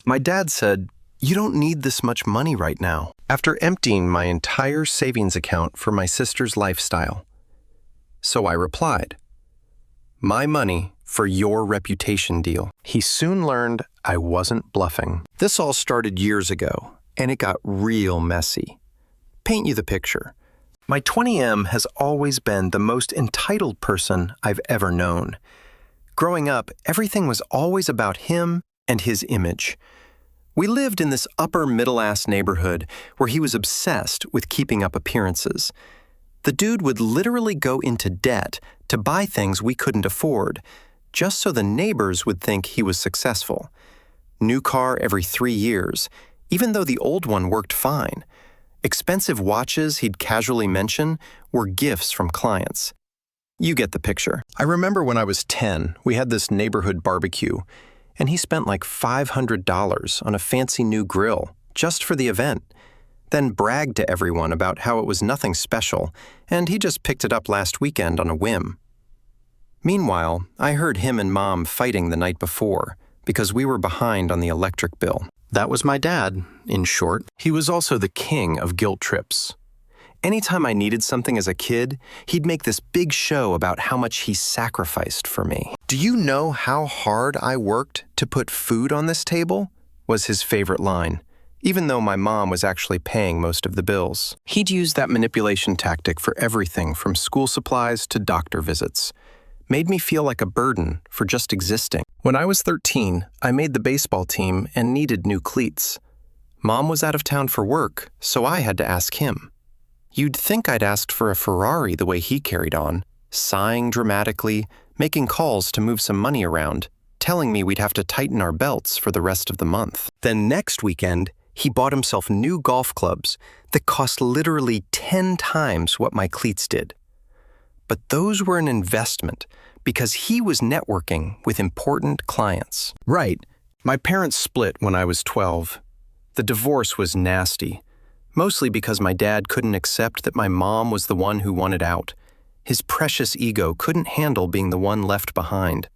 My dad said, "You don't need this much money right now," after emptying my entire savings account for my sister's lifestyle. So I replied, "My money for your reputation deal." He soon learned I wasn't bluffing. This all started years ago, and it got real messy. Paint you the picture. My 20M has always been the most entitled person I've ever known. Growing up, everything was always about him and his image. We lived in this upper middle-ass neighborhood where he was obsessed with keeping up appearances. The dude would literally go into debt to buy things we couldn't afford, just so the neighbors would think he was successful. New car every 3 years, even though the old one worked fine. Expensive watches he'd casually mention were gifts from clients. You get the picture. I remember when I was 10, we had this neighborhood barbecue, and he spent like $500 on a fancy new grill just for the event, then bragged to everyone about how it was nothing special, and he just picked it up last weekend on a whim. Meanwhile, I heard him and Mom fighting the night before because we were behind on the electric bill. That was my dad, in short. He was also the king of guilt trips. Anytime I needed something as a kid, he'd make this big show about how much he sacrificed for me. "Do you know how hard I worked to put food on this table?" was his favorite line, even though my mom was actually paying most of the bills. He'd use that manipulation tactic for everything from school supplies to doctor visits. Made me feel like a burden for just existing. When I was 13, I made the baseball team and needed new cleats. Mom was out of town for work, so I had to ask him. You'd think I'd asked for a Ferrari the way he carried on, sighing dramatically, making calls to move some money around, telling me we'd have to tighten our belts for the rest of the month. Then next weekend, he bought himself new golf clubs that cost literally 10 times what my cleats did. But those were an investment because he was networking with important clients. Right. My parents split when I was 12. The divorce was nasty, mostly because my dad couldn't accept that my mom was the one who wanted out. His precious ego couldn't handle being the one left behind.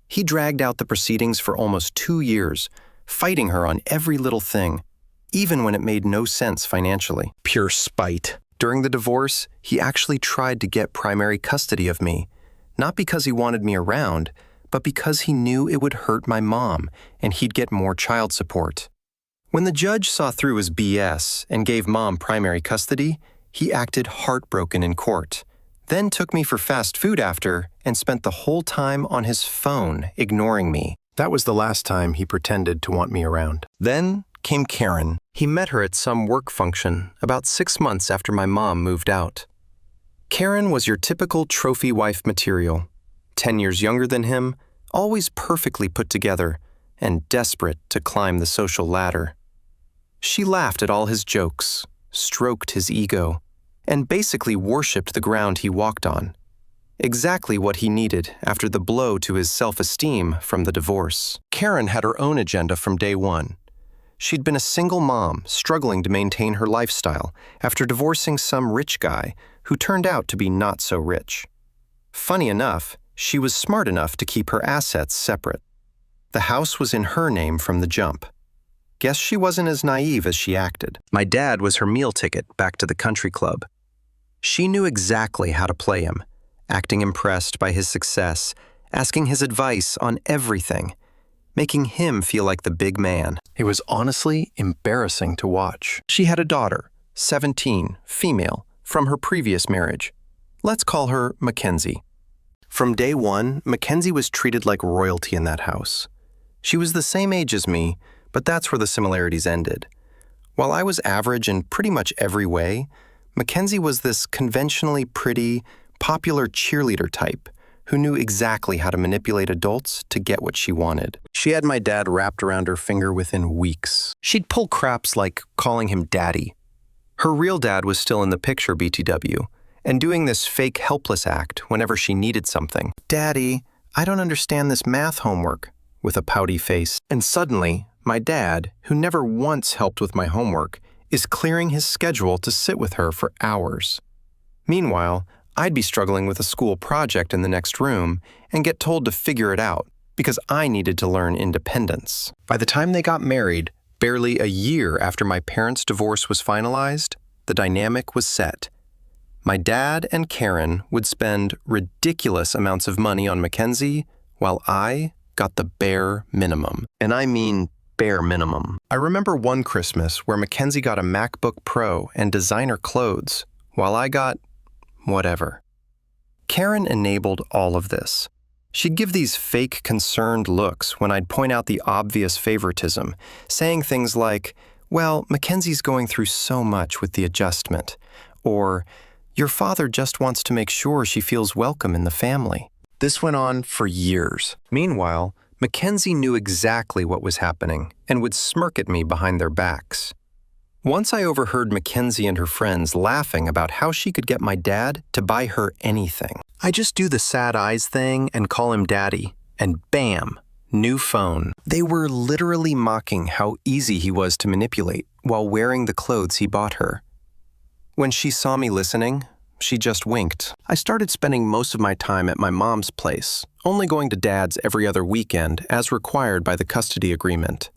He dragged out the proceedings for almost 2 years, fighting her on every little thing, even when it made no sense financially. Pure spite. During the divorce, he actually tried to get primary custody of me, not because he wanted me around, but because he knew it would hurt my mom and he'd get more child support. When the judge saw through his BS and gave Mom primary custody, he acted heartbroken in court, then took me for fast food after and spent the whole time on his phone ignoring me. That was the last time he pretended to want me around. Then came Karen. He met her at some work function about 6 months after my mom moved out. Karen was your typical trophy wife material, 10 years younger than him, always perfectly put together, and desperate to climb the social ladder. She laughed at all his jokes, stroked his ego, and basically worshipped the ground he walked on. Exactly what he needed after the blow to his self-esteem from the divorce. Karen had her own agenda from day one. She'd been a single mom struggling to maintain her lifestyle after divorcing some rich guy who turned out to be not so rich. Funny enough, she was smart enough to keep her assets separate. The house was in her name from the jump. Guess she wasn't as naive as she acted. My dad was her meal ticket back to the country club. She knew exactly how to play him, acting impressed by his success, asking his advice on everything, making him feel like the big man. It was honestly embarrassing to watch. She had a daughter, 17, female, from her previous marriage. Let's call her Mackenzie. From day one, Mackenzie was treated like royalty in that house. She was the same age as me, but that's where the similarities ended. While I was average in pretty much every way, Mackenzie was this conventionally pretty, popular cheerleader type who knew exactly how to manipulate adults to get what she wanted. She had my dad wrapped around her finger within weeks. She'd pull craps like calling him daddy. Her real dad was still in the picture, BTW, and doing this fake helpless act whenever she needed something. "Daddy, I don't understand this math homework," with a pouty face. And suddenly, my dad, who never once helped with my homework, is clearing his schedule to sit with her for hours. Meanwhile, I'd be struggling with a school project in the next room and get told to figure it out, because I needed to learn independence. By the time they got married, barely a year after my parents' divorce was finalized, the dynamic was set. My dad and Karen would spend ridiculous amounts of money on Mackenzie, while I got the bare minimum. And I mean bare minimum. I remember one Christmas where Mackenzie got a MacBook Pro and designer clothes, while I got whatever. Karen enabled all of this. She'd give these fake concerned looks when I'd point out the obvious favoritism, saying things like, "Well, Mackenzie's going through so much with the adjustment," or "Your father just wants to make sure she feels welcome in the family." This went on for years. Meanwhile, Mackenzie knew exactly what was happening and would smirk at me behind their backs. Once I overheard Mackenzie and her friends laughing about how she could get my dad to buy her anything. I just do the sad eyes thing and call him daddy, and bam, new phone. They were literally mocking how easy he was to manipulate while wearing the clothes he bought her. When she saw me listening, she just winked. I started spending most of my time at my mom's place, only going to dad's every other weekend as required by the custody agreement.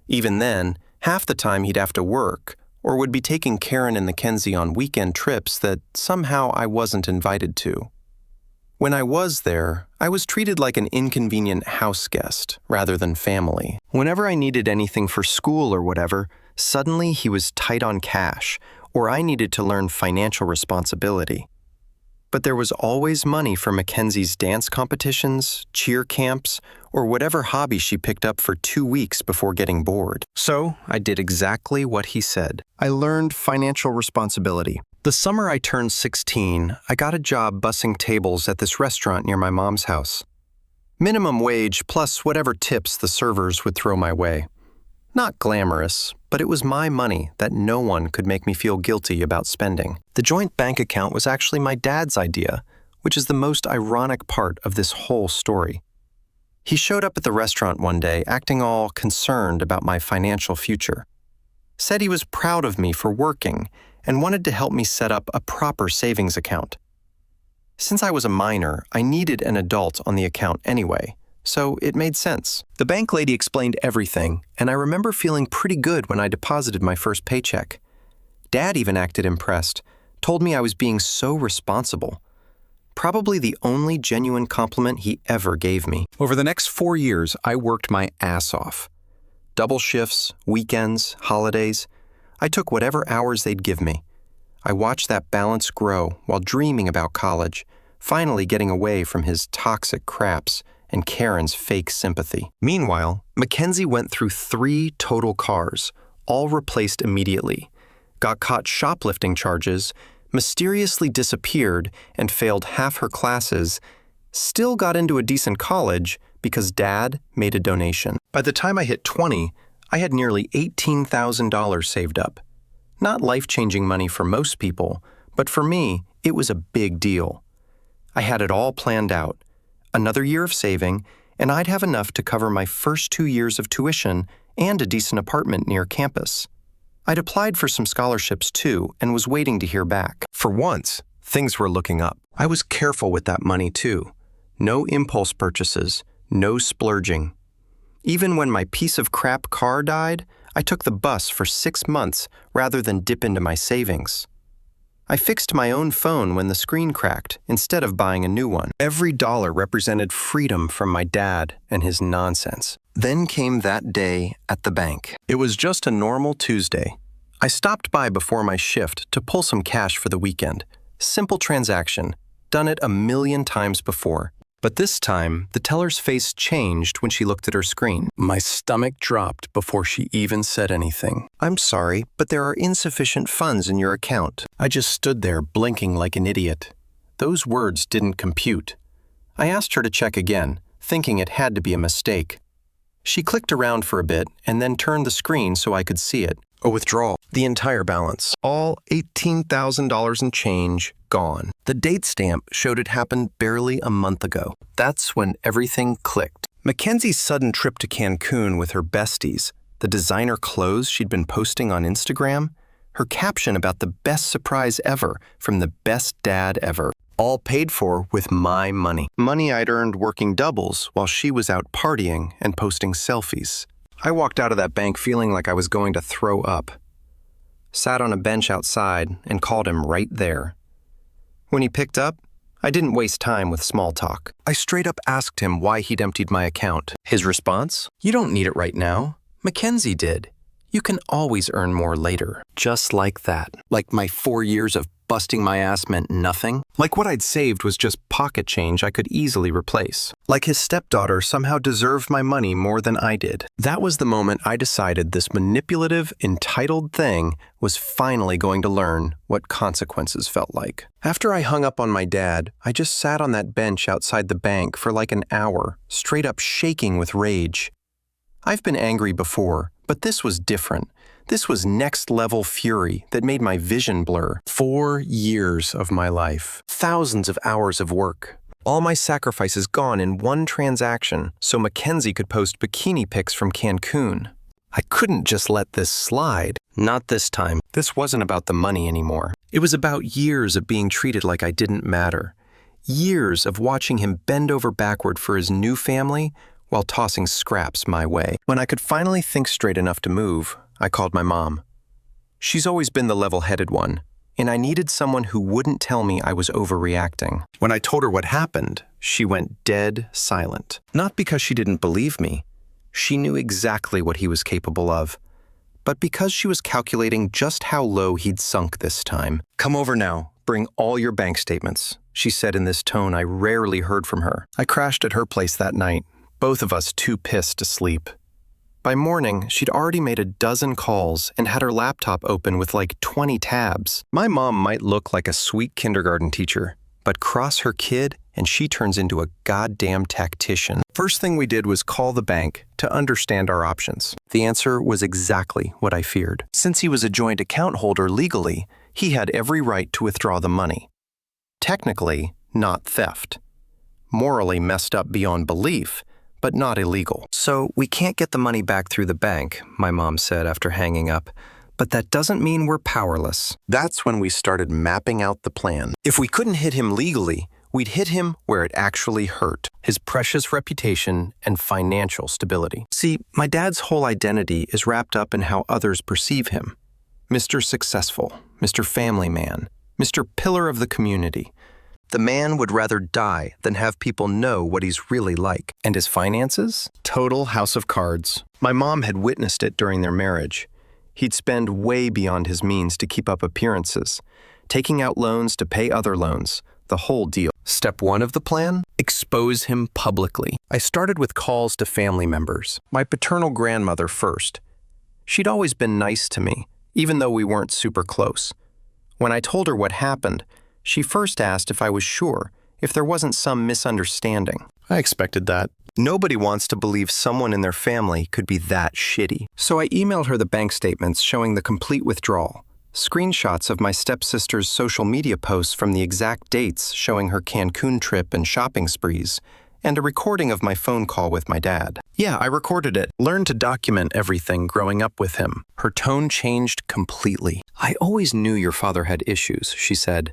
Even then, half the time he'd have to work, or would be taking Karen and Mackenzie on weekend trips that somehow I wasn't invited to. When I was there, I was treated like an inconvenient house guest rather than family. Whenever I needed anything for school or whatever, suddenly he was tight on cash, or I needed to learn financial responsibility. But there was always money for Mackenzie's dance competitions, cheer camps, or whatever hobby she picked up for 2 weeks before getting bored. So I did exactly what he said. I learned financial responsibility. The summer I turned 16, I got a job bussing tables at this restaurant near my mom's house. Minimum wage plus whatever tips the servers would throw my way. Not glamorous, but it was my money that no one could make me feel guilty about spending. The joint bank account was actually my dad's idea, which is the most ironic part of this whole story. He showed up at the restaurant one day acting all concerned about my financial future. Said he was proud of me for working and wanted to help me set up a proper savings account. Since I was a minor, I needed an adult on the account anyway, so it made sense. The bank lady explained everything, and I remember feeling pretty good when I deposited my first paycheck. Dad even acted impressed, told me I was being so responsible. Probably the only genuine compliment he ever gave me. Over the next 4 years, I worked my ass off. Double shifts, weekends, holidays. I took whatever hours they'd give me. I watched that balance grow while dreaming about college, finally getting away from his toxic craps and Karen's fake sympathy. Meanwhile, Mackenzie went through 3 total cars, all replaced immediately, got caught shoplifting charges, mysteriously disappeared and failed half her classes, still got into a decent college because Dad made a donation. By the time I hit 20, I had nearly $18,000 saved up. Not life-changing money for most people, but for me, it was a big deal. I had it all planned out. Another year of saving, and I'd have enough to cover my first 2 years of tuition and a decent apartment near campus. I'd applied for some scholarships too and was waiting to hear back. For once, things were looking up. I was careful with that money too. No impulse purchases, no splurging. Even when my piece of crap car died, I took the bus for 6 months rather than dip into my savings. I fixed my own phone when the screen cracked instead of buying a new one. Every dollar represented freedom from my dad and his nonsense. Then came that day at the bank. It was just a normal Tuesday. I stopped by before my shift to pull some cash for the weekend. Simple transaction, done it 1,000,000 times before. But this time, the teller's face changed when she looked at her screen. My stomach dropped before she even said anything. "I'm sorry, but there are insufficient funds in your account." I just stood there blinking like an idiot. Those words didn't compute. I asked her to check again, thinking it had to be a mistake. She clicked around for a bit and then turned the screen so I could see it. A withdrawal. The entire balance. All $18,000 and change, gone. The date stamp showed it happened barely a month ago. That's when everything clicked. Mackenzie's sudden trip to Cancun with her besties, the designer clothes she'd been posting on Instagram, her caption about the best surprise ever from the best dad ever. all paid for with my money. Money I'd earned working doubles while she was out partying and posting selfies. I walked out of that bank feeling like I was going to throw up. Sat on a bench outside and called him right there. When he picked up, I didn't waste time with small talk. I straight up asked him why he'd emptied my account. His response? "You don't need it right now. Mackenzie did. You can always earn more later." Just like that. Like my 4 years of busting my ass meant nothing. Like what I'd saved was just pocket change I could easily replace. Like his stepdaughter somehow deserved my money more than I did. That was the moment I decided this manipulative, entitled thing was finally going to learn what consequences felt like. After I hung up on my dad, I just sat on that bench outside the bank for like an hour, straight up shaking with rage. I've been angry before, but this was different. This was next-level fury that made my vision blur. 4 years of my life, thousands of hours of work, all my sacrifices gone in one transaction so Mackenzie could post bikini pics from Cancun. I couldn't just let this slide. Not this time. This wasn't about the money anymore. It was about years of being treated like I didn't matter. Years of watching him bend over backward for his new family while tossing scraps my way. When I could finally think straight enough to move, I called my mom. She's always been the level-headed one, and I needed someone who wouldn't tell me I was overreacting. When I told her what happened, she went dead silent. Not because she didn't believe me. She knew exactly what he was capable of. But because she was calculating just how low he'd sunk this time. "Come over now. Bring all your bank statements," she said in this tone I rarely heard from her. I crashed at her place that night, both of us too pissed to sleep. By morning, she'd already made a dozen calls and had her laptop open with like 20 tabs. My mom might look like a sweet kindergarten teacher, but cross her kid and she turns into a goddamn tactician. First thing we did was call the bank to understand our options. The answer was exactly what I feared. Since he was a joint account holder legally, he had every right to withdraw the money. Technically, not theft. Morally messed up beyond belief, but not illegal. "So we can't get the money back through the bank," my mom said after hanging up, "but that doesn't mean we're powerless." That's when we started mapping out the plan. If we couldn't hit him legally, we'd hit him where it actually hurt, his precious reputation and financial stability. See, my dad's whole identity is wrapped up in how others perceive him. Mr. Successful, Mr. Family Man, Mr. Pillar of the community. The man would rather die than have people know what he's really like. And his finances? Total house of cards. My mom had witnessed it during their marriage. He'd spend way beyond his means to keep up appearances, taking out loans to pay other loans, the whole deal. Step 1 of the plan? Expose him publicly. I started with calls to family members, my paternal grandmother first. She'd always been nice to me, even though we weren't super close. When I told her what happened, she first asked if I was sure, if there wasn't some misunderstanding. I expected that. Nobody wants to believe someone in their family could be that shitty. So I emailed her the bank statements showing the complete withdrawal, screenshots of my stepsister's social media posts from the exact dates showing her Cancun trip and shopping sprees, and a recording of my phone call with my dad. Yeah, I recorded it. Learned to document everything growing up with him. Her tone changed completely. "I always knew your father had issues," she said.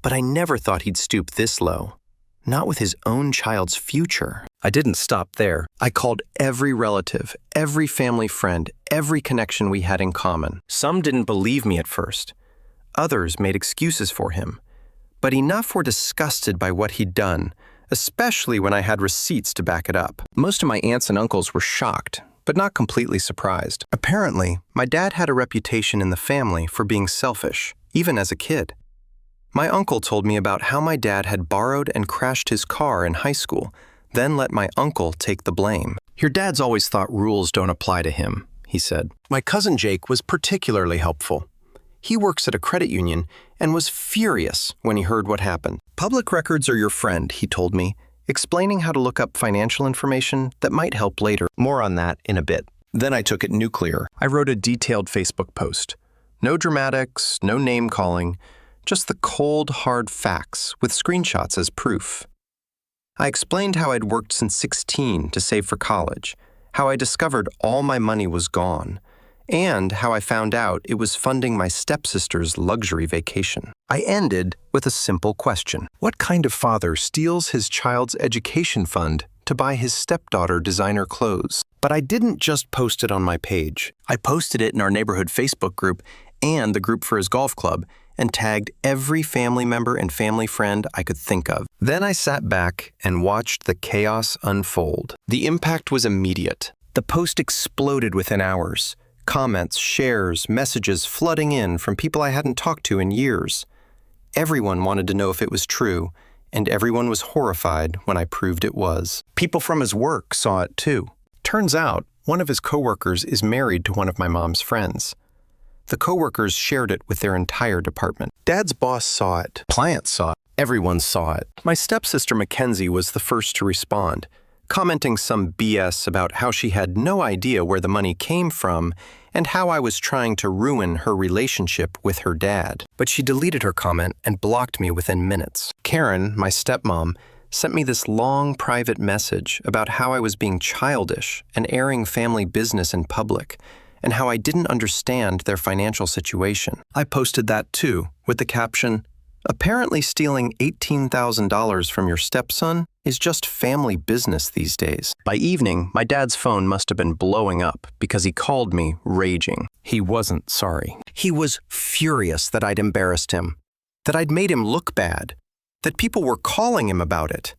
"But I never thought he'd stoop this low. Not with his own child's future." I didn't stop there. I called every relative, every family friend, every connection we had in common. Some didn't believe me at first. Others made excuses for him. But enough were disgusted by what he'd done, especially when I had receipts to back it up. Most of my aunts and uncles were shocked, but not completely surprised. Apparently, my dad had a reputation in the family for being selfish, even as a kid. My uncle told me about how my dad had borrowed and crashed his car in high school, then let my uncle take the blame. "Your dad's always thought rules don't apply to him," he said. My cousin Jake was particularly helpful. He works at a credit union and was furious when he heard what happened. "Public records are your friend," he told me, explaining how to look up financial information that might help later. More on that in a bit. Then I took it nuclear. I wrote a detailed Facebook post. No dramatics, no name-calling, just the cold, hard facts with screenshots as proof. I explained how I'd worked since 16 to save for college, how I discovered all my money was gone, and how I found out it was funding my stepsister's luxury vacation. I ended with a simple question. What kind of father steals his child's education fund to buy his stepdaughter designer clothes? But I didn't just post it on my page. I posted it in our neighborhood Facebook group and the group for his golf club, and tagged every family member and family friend I could think of. Then I sat back and watched the chaos unfold. The impact was immediate. The post exploded within hours. Comments, shares, messages flooding in from people I hadn't talked to in years. Everyone wanted to know if it was true, and everyone was horrified when I proved it was. People from his work saw it too. Turns out, one of his coworkers is married to one of my mom's friends. The coworkers shared it with their entire department. Dad's boss saw it. Clients saw it. Everyone saw it. My stepsister Mackenzie was the first to respond, commenting some BS about how she had no idea where the money came from and how I was trying to ruin her relationship with her dad. But she deleted her comment and blocked me within minutes. Karen, my stepmom, sent me this long private message about how I was being childish and airing family business in public, and how I didn't understand their financial situation. I posted that too, with the caption, "Apparently stealing $18,000 from your stepson is just family business these days." By evening, my dad's phone must have been blowing up because he called me raging. He wasn't sorry. He was furious that I'd embarrassed him, that I'd made him look bad, that people were calling him about it.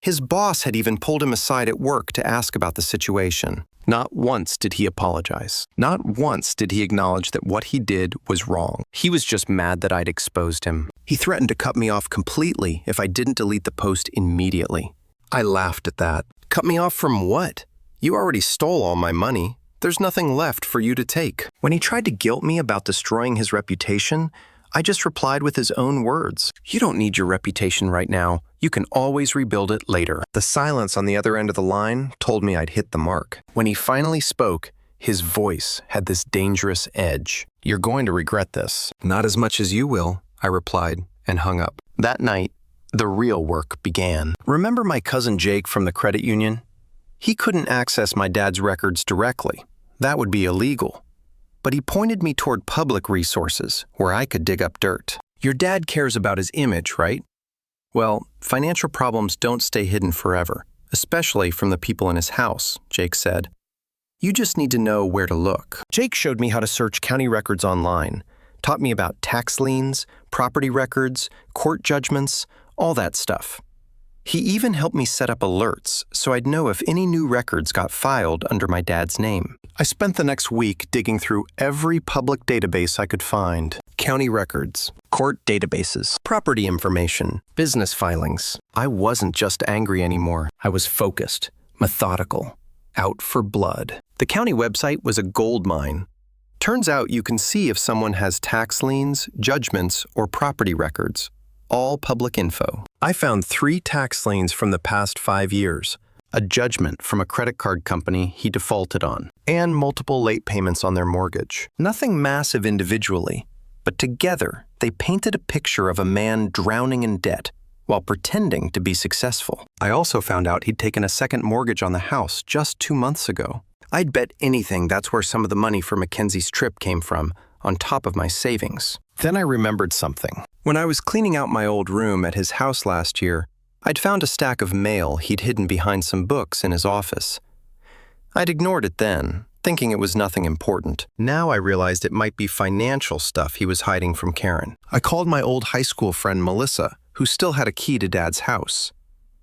His boss had even pulled him aside at work to ask about the situation. Not once did he apologize. Not once did he acknowledge that what he did was wrong. He was just mad that I'd exposed him. He threatened to cut me off completely if I didn't delete the post immediately. I laughed at that. Cut me off from what? You already stole all my money. There's nothing left for you to take. When he tried to guilt me about destroying his reputation, I just replied with his own words. You don't need your reputation right now. You can always rebuild it later. The silence on the other end of the line told me I'd hit the mark. When he finally spoke, his voice had this dangerous edge. You're going to regret this. Not as much as you will, I replied and hung up. That night, the real work began. Remember my cousin Jake from the credit union? He couldn't access my dad's records directly. That would be illegal. But he pointed me toward public resources where I could dig up dirt. Your dad cares about his image, right? Well, financial problems don't stay hidden forever, especially from the people in his house, Jake said. You just need to know where to look. Jake showed me how to search county records online, taught me about tax liens, property records, court judgments, all that stuff. He even helped me set up alerts so I'd know if any new records got filed under my dad's name. I spent the next week digging through every public database I could find. County records, court databases, property information, business filings. I wasn't just angry anymore. I was focused, methodical, out for blood. The county website was a gold mine. Turns out you can see if someone has tax liens, judgments, or property records. All public info. I found 3 tax liens from the past 5 years, a judgment from a credit card company he defaulted on, and multiple late payments on their mortgage. Nothing massive individually, but together they painted a picture of a man drowning in debt while pretending to be successful. I also found out he'd taken a second mortgage on the house just 2 months ago. I'd bet anything that's where some of the money for Mackenzie's trip came from, on top of my savings. Then I remembered something. When I was cleaning out my old room at his house last year, I'd found a stack of mail he'd hidden behind some books in his office. I'd ignored it then, thinking it was nothing important. Now I realized it might be financial stuff he was hiding from Karen. I called my old high school friend Melissa, who still had a key to Dad's house.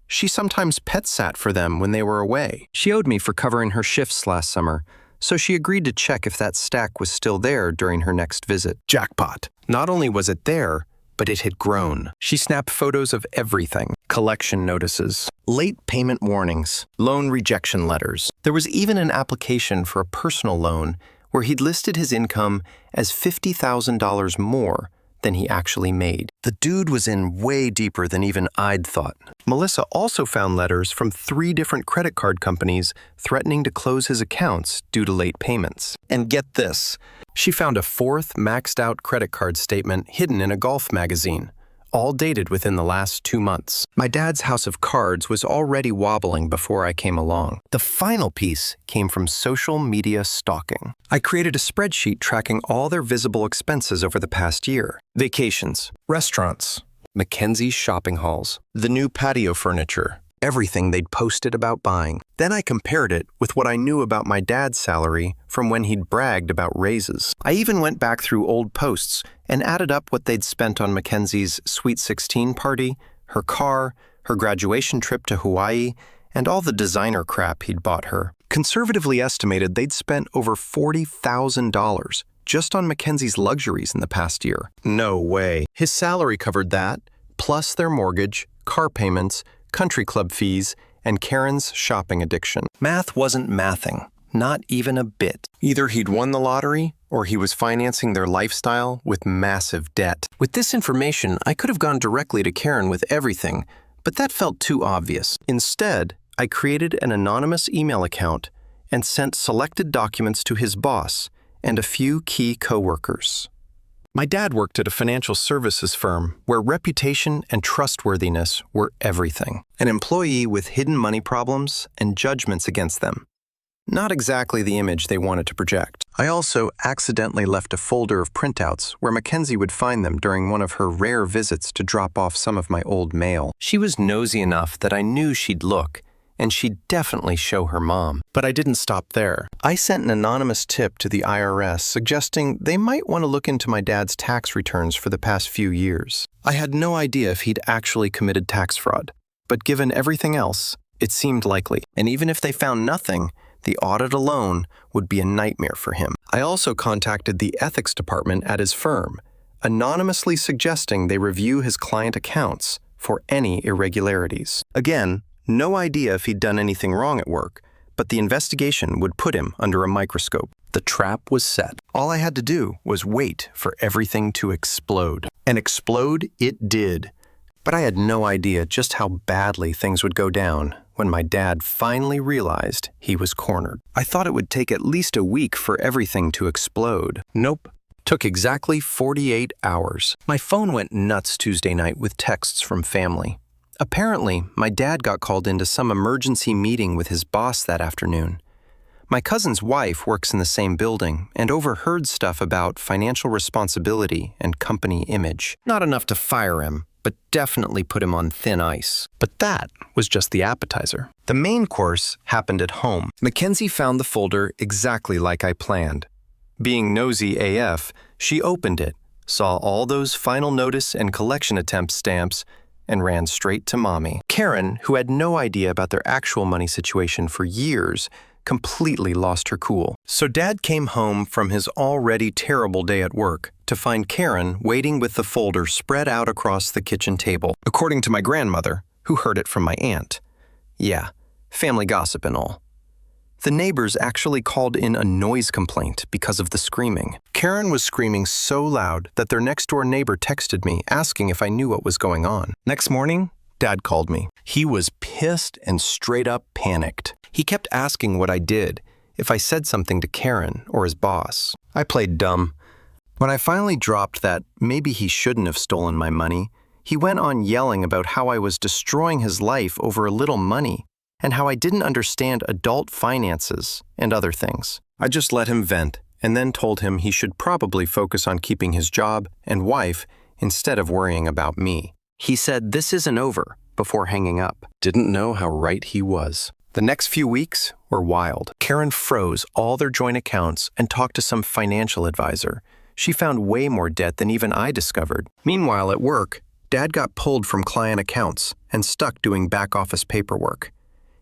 She sometimes pet sat for them when they were away. She owed me for covering her shifts last summer, so she agreed to check if that stack was still there during her next visit. Jackpot. Not only was it there, but it had grown. She snapped photos of everything. Collection notices, late payment warnings, loan rejection letters. There was even an application for a personal loan where he'd listed his income as $50,000 more than he actually made. The dude was in way deeper than even I'd thought. Melissa also found letters from 3 different credit card companies threatening to close his accounts due to late payments. And get this, she found a 4th maxed out credit card statement hidden in a golf magazine, all dated within the last 2 months. My dad's house of cards was already wobbling before I came along. The final piece came from social media stalking. I created a spreadsheet tracking all their visible expenses over the past year. Vacations, restaurants, Mackenzie's shopping hauls, the new patio furniture, everything they'd posted about buying. Then I compared it with what I knew about my dad's salary from when he'd bragged about raises. I even went back through old posts and added up what they'd spent on Mackenzie's Sweet 16 party, her car, her graduation trip to Hawaii, and all the designer crap he'd bought her. Conservatively estimated they'd spent over $40,000 just on Mackenzie's luxuries in the past year. No way. His salary covered that, plus their mortgage, car payments, country club fees, and Karen's shopping addiction. Math wasn't mathing, not even a bit. Either he'd won the lottery, or he was financing their lifestyle with massive debt. With this information, I could have gone directly to Karen with everything, but that felt too obvious. Instead, I created an anonymous email account and sent selected documents to his boss and a few key coworkers. My dad worked at a financial services firm where reputation and trustworthiness were everything. An employee with hidden money problems and judgments against them. Not exactly the image they wanted to project. I also accidentally left a folder of printouts where Mackenzie would find them during one of her rare visits to drop off some of my old mail. She was nosy enough that I knew she'd look, and she'd definitely show her mom. But I didn't stop there. I sent an anonymous tip to the IRS suggesting they might want to look into my dad's tax returns for the past few years. I had no idea if he'd actually committed tax fraud, but given everything else, it seemed likely. And even if they found nothing, the audit alone would be a nightmare for him. I also contacted the ethics department at his firm, anonymously suggesting they review his client accounts for any irregularities. Again, no idea if he'd done anything wrong at work, but the investigation would put him under a microscope. The trap was set. All I had to do was wait for everything to explode. And explode it did. But I had no idea just how badly things would go down when my dad finally realized he was cornered. I thought it would take at least a week for everything to explode. Nope. Took exactly 48 hours. My phone went nuts Tuesday night with texts from family. Apparently, my dad got called into some emergency meeting with his boss that afternoon. My cousin's wife works in the same building and overheard stuff about financial responsibility and company image. Not enough to fire him, but definitely put him on thin ice. But that was just the appetizer. The main course happened at home. Mackenzie found the folder exactly like I planned. Being nosy AF, she opened it, saw all those final notice and collection attempt stamps, and ran straight to Mommy. Karen, who had no idea about their actual money situation for years, completely lost her cool. So Dad came home from his already terrible day at work to find Karen waiting with the folder spread out across the kitchen table, according to my grandmother, who heard it from my aunt. Yeah, family gossip and all. The neighbors actually called in a noise complaint because of the screaming. Karen was screaming so loud that their next-door neighbor texted me asking if I knew what was going on. Next morning, Dad called me. He was pissed and straight up panicked. He kept asking what I did, if I said something to Karen or his boss. I played dumb. When I finally dropped that maybe he shouldn't have stolen my money, he went on yelling about how I was destroying his life over a little money, and how I didn't understand adult finances and other things. I just let him vent and then told him he should probably focus on keeping his job and wife instead of worrying about me. He said this isn't over before hanging up. Didn't know how right he was. The next few weeks were wild. Karen froze all their joint accounts and talked to some financial advisor. She found way more debt than even I discovered. Meanwhile, at work, Dad got pulled from client accounts and stuck doing back office paperwork.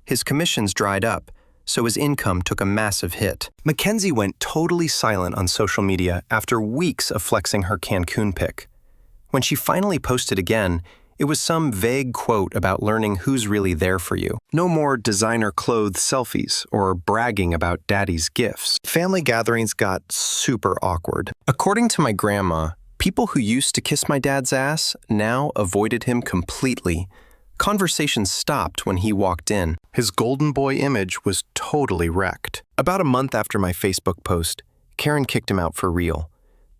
His commissions dried up, so his income took a massive hit. Mackenzie went totally silent on social media after weeks of flexing her Cancun pic. When she finally posted again, it was some vague quote about learning who's really there for you. No more designer clothes selfies or bragging about daddy's gifts. Family gatherings got super awkward. According to my grandma, people who used to kiss my dad's ass now avoided him completely. Conversations stopped when he walked in. His golden boy image was totally wrecked. About a month after my Facebook post, Karen kicked him out for real.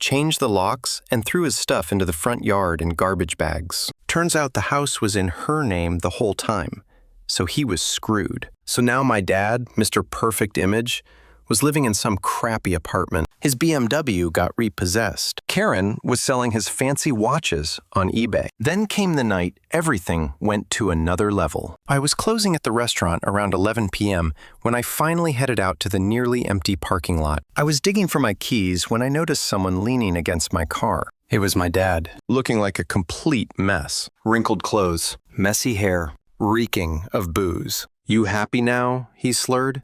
changed the locks, and threw his stuff into the front yard in garbage bags. Turns out the house was in her name the whole time, so he was screwed. So now my dad, Mr. Perfect Image, was living in some crappy apartment. His BMW got repossessed. Karen was selling his fancy watches on eBay. Then came the night everything went to another level. I was closing at the restaurant around 11 p.m. when I finally headed out to the nearly empty parking lot. I was digging for my keys when I noticed someone leaning against my car. It was my dad, looking like a complete mess. Wrinkled clothes, messy hair, reeking of booze. "You happy now?" he slurred.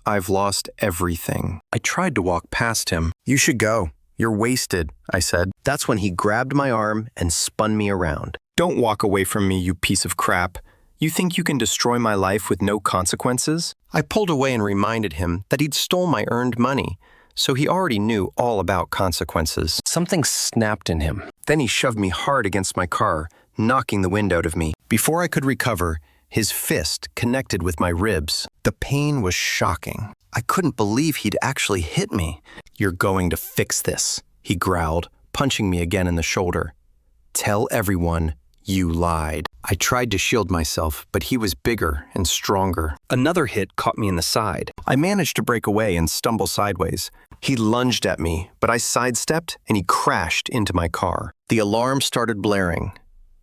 "I've lost everything." I tried to walk past him. "You should go. You're wasted," I said. That's when he grabbed my arm and spun me around. "Don't walk away from me, you piece of crap. You think you can destroy my life with no consequences?" I pulled away and reminded him that he'd stole my earned money, so he already knew all about consequences. Something snapped in him. Then he shoved me hard against my car, knocking the wind out of me. Before I could recover, his fist connected with my ribs. The pain was shocking. I couldn't believe he'd actually hit me. "You're going to fix this," he growled, punching me again in the shoulder. "Tell everyone you lied." I tried to shield myself, but he was bigger and stronger. Another hit caught me in the side. I managed to break away and stumble sideways. He lunged at me, but I sidestepped and he crashed into my car. The alarm started blaring.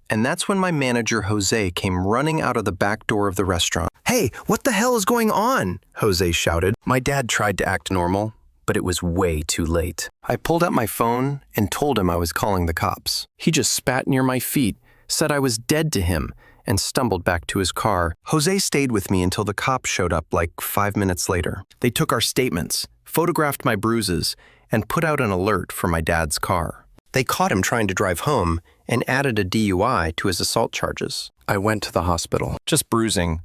And that's when my manager, Jose, came running out of the back door of the restaurant. "Hey, what the hell is going on?" Jose shouted. My dad tried to act normal, but it was way too late. I pulled out my phone and told him I was calling the cops. He just spat near my feet, said I was dead to him, and stumbled back to his car. Jose stayed with me until the cops showed up like 5 minutes later. They took our statements, photographed my bruises, and put out an alert for my dad's car. They caught him trying to drive home and added a DUI to his assault charges. I went to the hospital. Just bruising.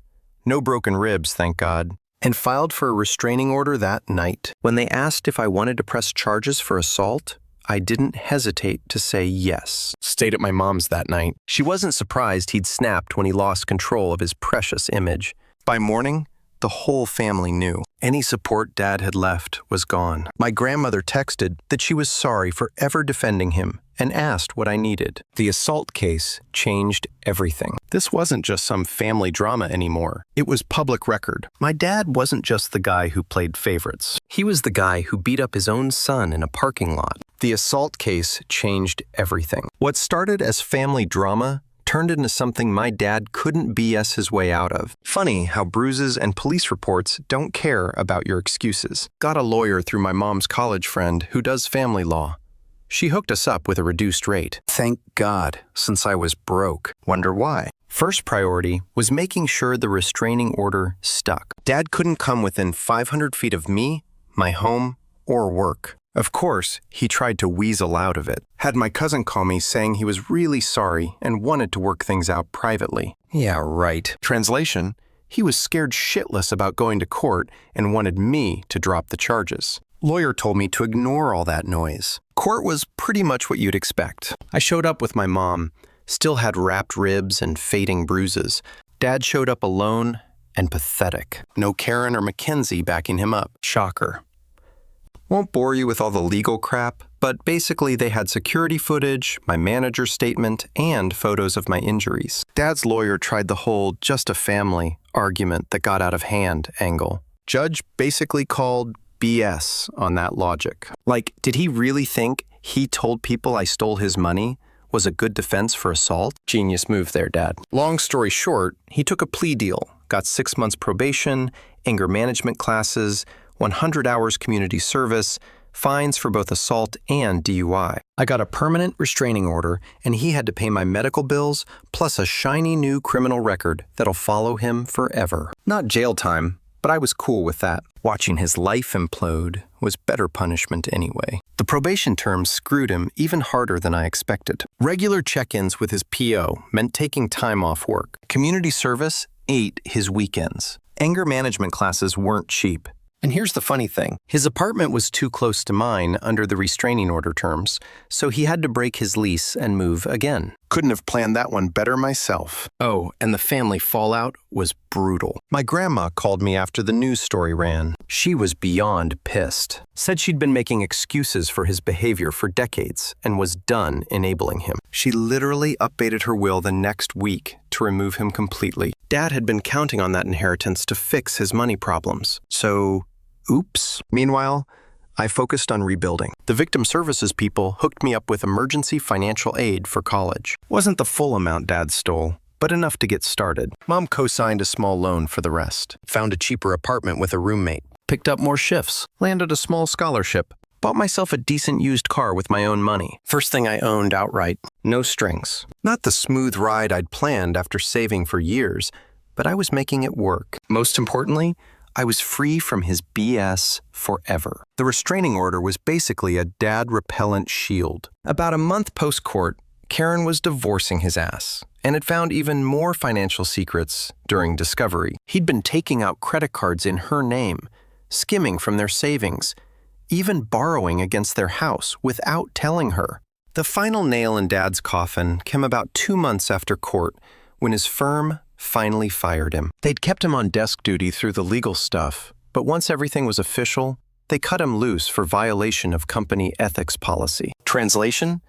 No broken ribs, thank God. And filed for a restraining order that night. When they asked if I wanted to press charges for assault, I didn't hesitate to say yes. Stayed at my mom's that night. She wasn't surprised he'd snapped when he lost control of his precious image. By morning, the whole family knew. Any support Dad had left was gone. My grandmother texted that she was sorry for ever defending him and asked what I needed. The assault case changed everything. This wasn't just some family drama anymore. It was public record. My dad wasn't just the guy who played favorites. He was the guy who beat up his own son in a parking lot. The assault case changed everything. What started as family drama turned into something my dad couldn't BS his way out of. Funny how bruises and police reports don't care about your excuses. Got a lawyer through my mom's college friend who does family law. She hooked us up with a reduced rate. Thank God, since I was broke. Wonder why? First priority was making sure the restraining order stuck. Dad couldn't come within 500 feet of me, my home, or work. Of course, he tried to weasel out of it. Had my cousin call me saying he was really sorry and wanted to work things out privately. Yeah, right. Translation, he was scared shitless about going to court and wanted me to drop the charges. Lawyer told me to ignore all that noise. Court was pretty much what you'd expect. I showed up with my mom, still had wrapped ribs and fading bruises. Dad showed up alone and pathetic. No Karen or Mackenzie backing him up. Shocker. Won't bore you with all the legal crap, but basically they had security footage, my manager's statement, and photos of my injuries. Dad's lawyer tried the whole just a family argument that got out of hand angle. Judge basically called BS on that logic. Like, did he really think he told people I stole his money was a good defense for assault? Genius move there, Dad. Long story short, he took a plea deal, got 6 months probation, anger management classes, 100 hours community service, fines for both assault and DUI. I got a permanent restraining order, and he had to pay my medical bills, plus a shiny new criminal record that'll follow him forever. Not jail time, but I was cool with that. Watching his life implode was better punishment anyway. The probation terms screwed him even harder than I expected. Regular check-ins with his PO meant taking time off work. Community service ate his weekends. Anger management classes weren't cheap. And here's the funny thing. His apartment was too close to mine under the restraining order terms, so he had to break his lease and move again. Couldn't have planned that one better myself. Oh, and the family fallout was brutal. My grandma called me after the news story ran. She was beyond pissed. Said she'd been making excuses for his behavior for decades and was done enabling him. She literally updated her will the next week to remove him completely. Dad had been counting on that inheritance to fix his money problems. So, oops. Meanwhile, I focused on rebuilding. The victim services people hooked me up with emergency financial aid for college. Wasn't the full amount Dad stole, but enough to get started. Mom co-signed a small loan for the rest. Found a cheaper apartment with a roommate. Picked up more shifts. Landed a small scholarship. Bought myself a decent used car with my own money. First thing I owned outright. No strings. Not the smooth ride I'd planned after saving for years, but I was making it work. Most importantly, I was free from his BS forever. The restraining order was basically a dad-repellent shield. About a month post-court, Karen was divorcing his ass, and had found even more financial secrets during discovery. He'd been taking out credit cards in her name, skimming from their savings, even borrowing against their house without telling her. The final nail in Dad's coffin came about 2 months after court, when his firm finally fired him. They'd kept him on desk duty through the legal stuff, but once everything was official, they cut him loose for violation of company ethics policy. Translation?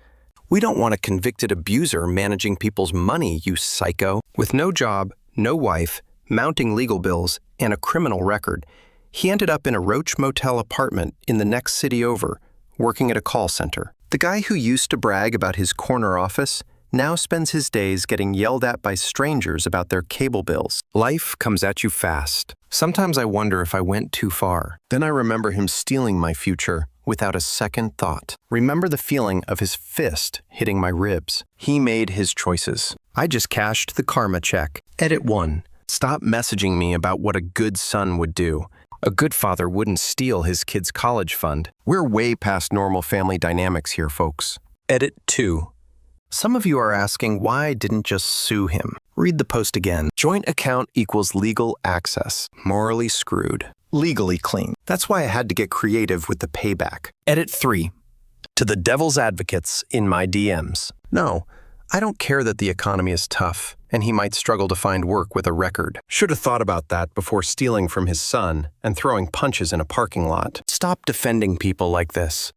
We don't want a convicted abuser managing people's money, you psycho. With no job, no wife, mounting legal bills, and a criminal record, he ended up in a Roach Motel apartment in the next city over, working at a call center. The guy who used to brag about his corner office now spends his days getting yelled at by strangers about their cable bills. Life comes at you fast. Sometimes I wonder if I went too far. Then I remember him stealing my future without a second thought. Remember the feeling of his fist hitting my ribs. He made his choices. I just cashed the karma check. Edit 1. Stop messaging me about what a good son would do. A good father wouldn't steal his kid's college fund. We're way past normal family dynamics here, folks. Edit 2. Some of you are asking why I didn't just sue him. Read the post again. Joint account equals legal access. Morally screwed. Legally clean. That's why I had to get creative with the payback. Edit 3. To the devil's advocates in my DMs. No, I don't care that the economy is tough, and he might struggle to find work with a record. Should have thought about that before stealing from his son and throwing punches in a parking lot. Stop defending people like this.